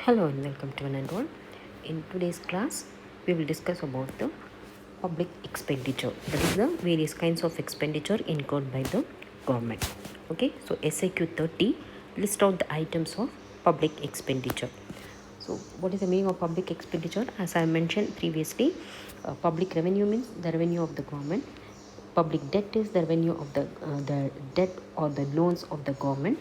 Hello and welcome to one and all. In today's class, we will discuss about the public expenditure. That is the various kinds of expenditure incurred by the government. Okay, so SAQ 30 list out the items of public expenditure. So what is the meaning of public expenditure? As I mentioned previously, public revenue means the revenue of the government. Public debt is the revenue of the debt or the loans of the government,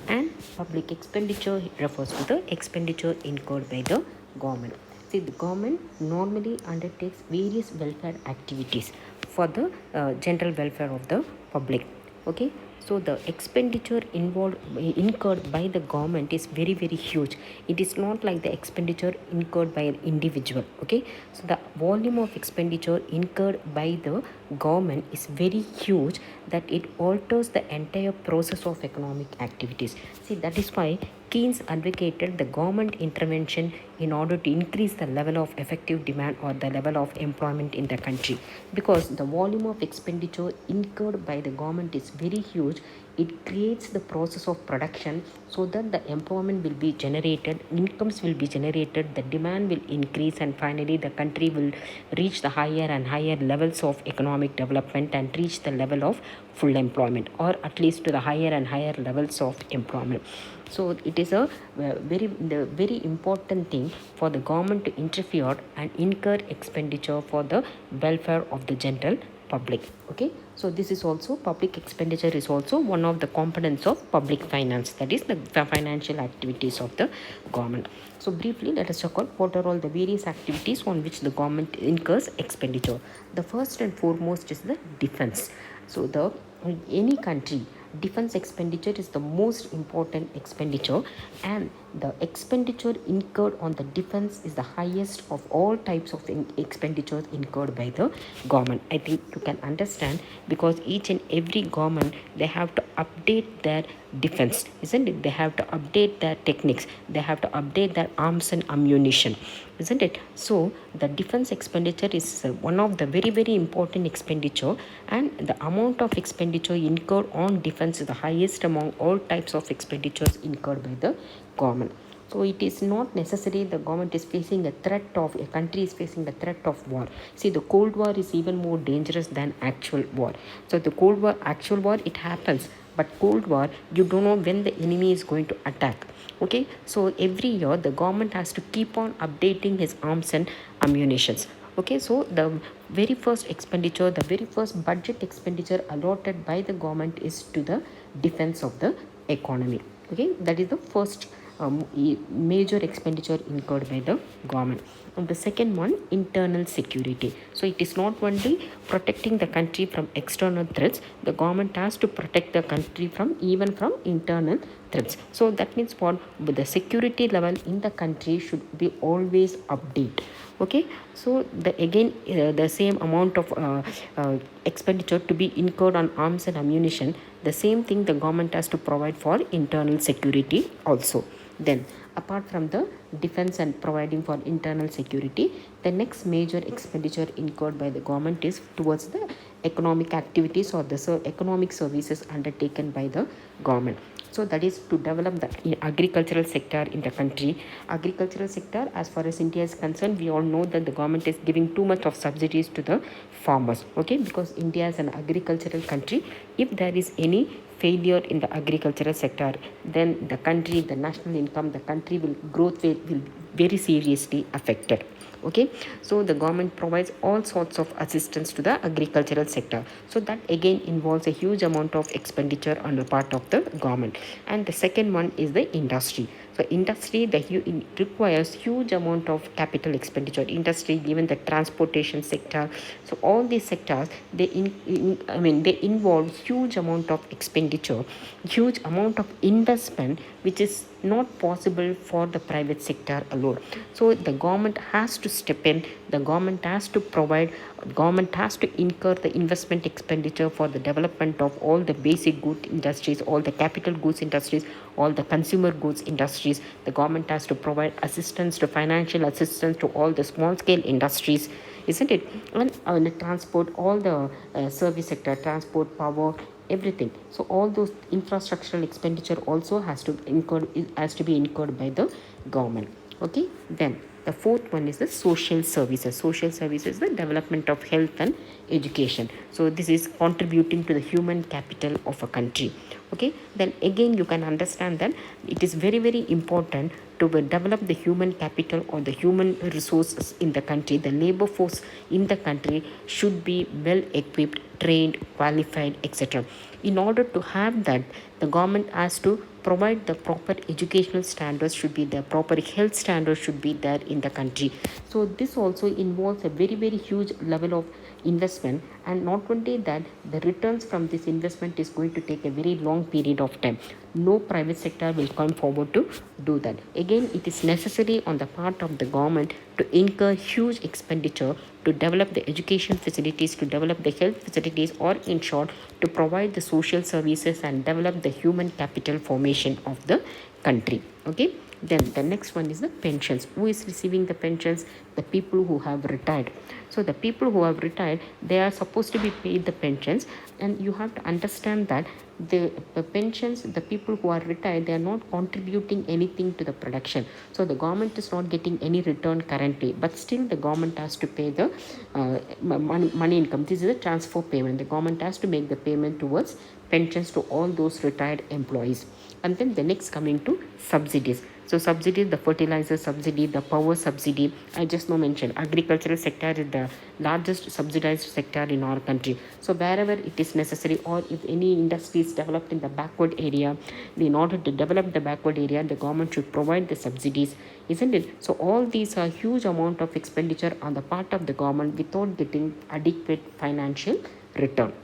and public expenditure refers to the expenditure incurred by the government. See, the government normally undertakes various welfare activities for the general welfare of the public. Okay, so the expenditure incurred by the government is very huge. It is not like the expenditure incurred by an individual. Okay, so the volume of expenditure incurred by the government is very huge, that it alters the entire process of economic activities. See, that is why Keynes advocated the government intervention in order to increase the level of effective demand or the level of employment in the country, because the volume of expenditure incurred by the government is very huge. It creates the process of production so that the employment will be generated, incomes will be generated, the demand will increase, and finally the country will reach the higher and higher levels of economic development and reach the level of full employment, or at least to the higher and higher levels of employment. So it is a very important thing for the government to interfere and incur expenditure for the welfare of the general public. Okay, so this is also, public expenditure is also one of the components of public finance, that is the financial activities of the government. So briefly, let us talk about what are all the various activities on which the government incurs expenditure. The first and foremost is the defense. So the any country, defense expenditure is the most important expenditure, and the expenditure incurred on the defense is the highest of all types of expenditures incurred by the government. I think you can understand, because each and every government, they have to update their defense, isn't it? They have to update their techniques, they have to update their arms and ammunition, isn't it? So the defense expenditure is one of the very important expenditure, and the amount of expenditure incurred on defense is the highest among all types of expenditures incurred by the government. So it is not necessary the government is facing a threat of, a country is facing a threat of war. See, the Cold War is even more dangerous than actual war. So the Cold War, actual war, it happens, but Cold War, you don't know when the enemy is going to attack. Okay, so every year the government has to keep on updating his arms and ammunitions. Okay, so the very first expenditure, the very first budget expenditure allotted by the government is to the defense of the economy. Okay, that is the first major expenditure incurred by the government. And the second one, internal security. So it is not only protecting the country from external threats, the government has to protect the country from even from internal threats. So that means what, the security level in the country should be always updated. Okay, so the same amount of expenditure to be incurred on arms and ammunition, the same thing the government has to provide for internal security also. Then, apart from the defense and providing for internal security, the next major expenditure incurred by the government is towards the economic activities or the economic services undertaken by the government. So that is to develop the agricultural sector in the country. Agricultural sector, as far as India is concerned, we all know that the government is giving too much of subsidies to the farmers. Okay, because India is an agricultural country. If there is any failure in the agricultural sector, then the country, the national income, the country growth will be very seriously affected. Okay, so the government provides all sorts of assistance to the agricultural sector, so that again involves a huge amount of expenditure on the part of the government. And the second one is the industry. So industry, it requires huge amount of capital expenditure. Industry, even the transportation sector, so all these sectors, they involve huge amount of expenditure, huge amount of investment, which is not possible for the private sector alone. So the government has to step in, the government has to provide, government has to incur the investment expenditure for the development of all the basic good industries, all the capital goods industries, all the consumer goods industries. The government has to provide assistance, to financial assistance to all the small scale industries, isn't it? And the transport, all the service sector, transport, power, everything. So all those infrastructural expenditure also has to be incurred by the government. Okay, then the fourth one is the social services. Social services is the development of health and education. So this is contributing to the human capital of a country. Okay, then again you can understand that it is very very important to develop the human capital or the human resources in the country. The labor force in the country should be well equipped, trained, qualified, etc. In order to have that, the government has to provide the proper educational standards, should be the proper health standards should be there in the country. So this also involves a very very huge level of investment, and not only that, the returns from this investment is going to take a very long period of time. No private sector will come forward to do that. Again, it is necessary on the part of the government to incur huge expenditure to develop the education facilities, to develop the health facilities, or in short, to provide the social services and develop the human capital formation of the country. Okay, then the next one is the pensions. Who is receiving the pensions? The people who have retired. So the people who have retired, they are supposed to be paid the pensions, and you have to understand that the pensions, the people who are retired, they are not contributing anything to the production. So the government is not getting any return currently, but still the government has to pay the money income. This is a transfer payment. The government has to make the payment towards pensions to all those retired employees. And then the next coming to subsidies. So subsidies, the fertilizer subsidy, the power subsidy, I just now mentioned agricultural sector is the largest subsidized sector in our country. So wherever it is necessary, or if any industry is developed in the backward area, in order to develop the backward area, the government should provide the subsidies, isn't it? So all these are huge amount of expenditure on the part of the government without getting adequate financial return.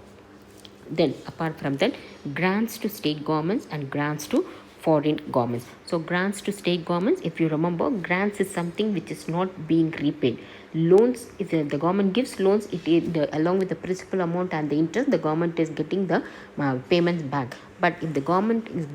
Then apart from that, grants to state governments and grants to foreign governments. So grants to state governments, if you remember, grants is something which is not being repaid. Loans, if the government gives loans, along with the principal amount and the interest, the government is getting the payments back. But if the government is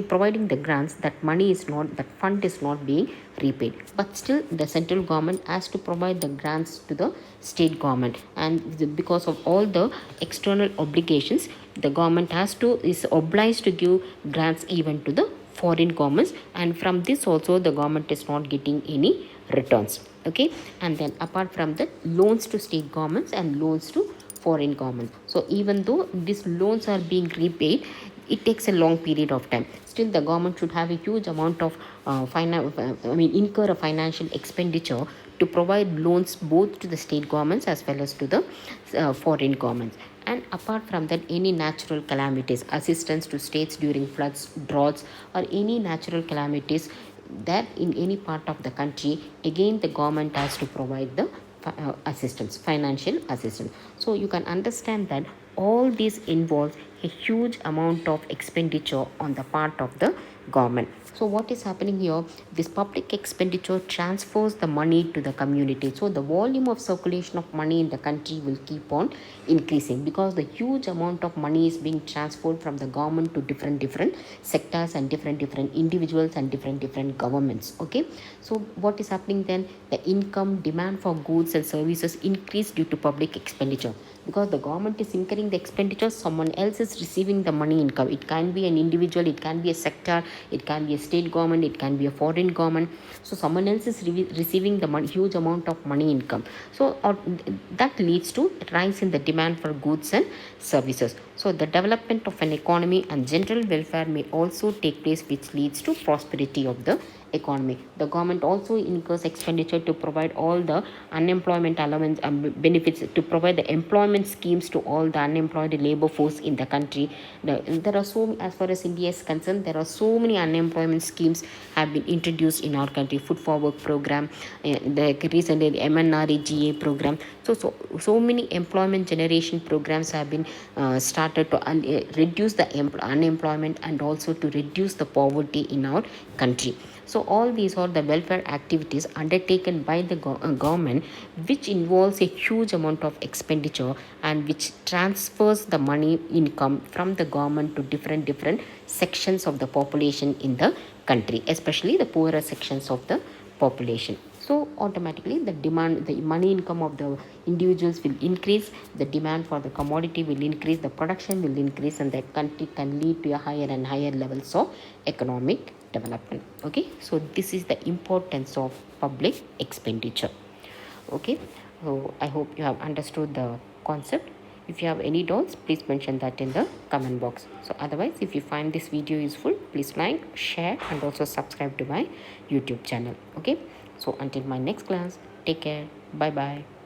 providing the grants, that money is not, that fund is not being repaid. But still the central government has to provide the grants to the state government, and because of all the external obligations, the government is obliged to give grants even to the foreign governments, and from this also the government is not getting any returns. Okay, and then apart from that, loans to state governments and loans to foreign governments. So even though these loans are being repaid, it takes a long period of time. Still the government should have a huge amount of incur a financial expenditure to provide loans both to the state governments as well as to the foreign governments. And apart from that, any natural calamities, assistance to states during floods, droughts, or any natural calamities that in any part of the country, again the government has to provide the assistance, financial assistance. So you can understand that all this involves a huge amount of expenditure on the part of the government. So what is happening here? This public expenditure transfers the money to the community. So the volume of circulation of money in the country will keep on increasing, because the huge amount of money is being transferred from the government to different sectors and different individuals and different governments. Okay, so what is happening then? The income, demand for goods and services increase due to public expenditure, because the government is incurring the expenditure, someone else is receiving the money income. It can be an individual, it can be a sector, it can be a state government, it can be a foreign government. So someone else is receiving the huge amount of money income. So that leads to rise in the demand for goods and services. So the development of an economy and general welfare may also take place, which leads to prosperity of the economy. The government also incurs expenditure to provide all the unemployment allowance benefits, to provide the employment schemes to all the unemployed labor force in the country. There are so, as far as India is concerned, there are so many unemployment schemes have been introduced in our country. Food for Work program, the recently the MNREGA program. So many employment generation programs have been started to reduce the unemployment and also to reduce the poverty in our country. So all these are the welfare activities undertaken by the government, which involves a huge amount of expenditure and which transfers the money income from the government to different sections of the population in the country, especially the poorer sections of the population. So automatically the money income of the individuals will increase, the demand for the commodity will increase, the production will increase, and the country can lead to a higher and higher levels of economic development. Okay, so this is the importance of public expenditure. Okay, so I hope you have understood the concept. If you have any doubts, please mention that in the comment box. So otherwise, if you find this video useful, please like, share and also subscribe to my YouTube channel. Okay, so until my next class, take care. Bye bye.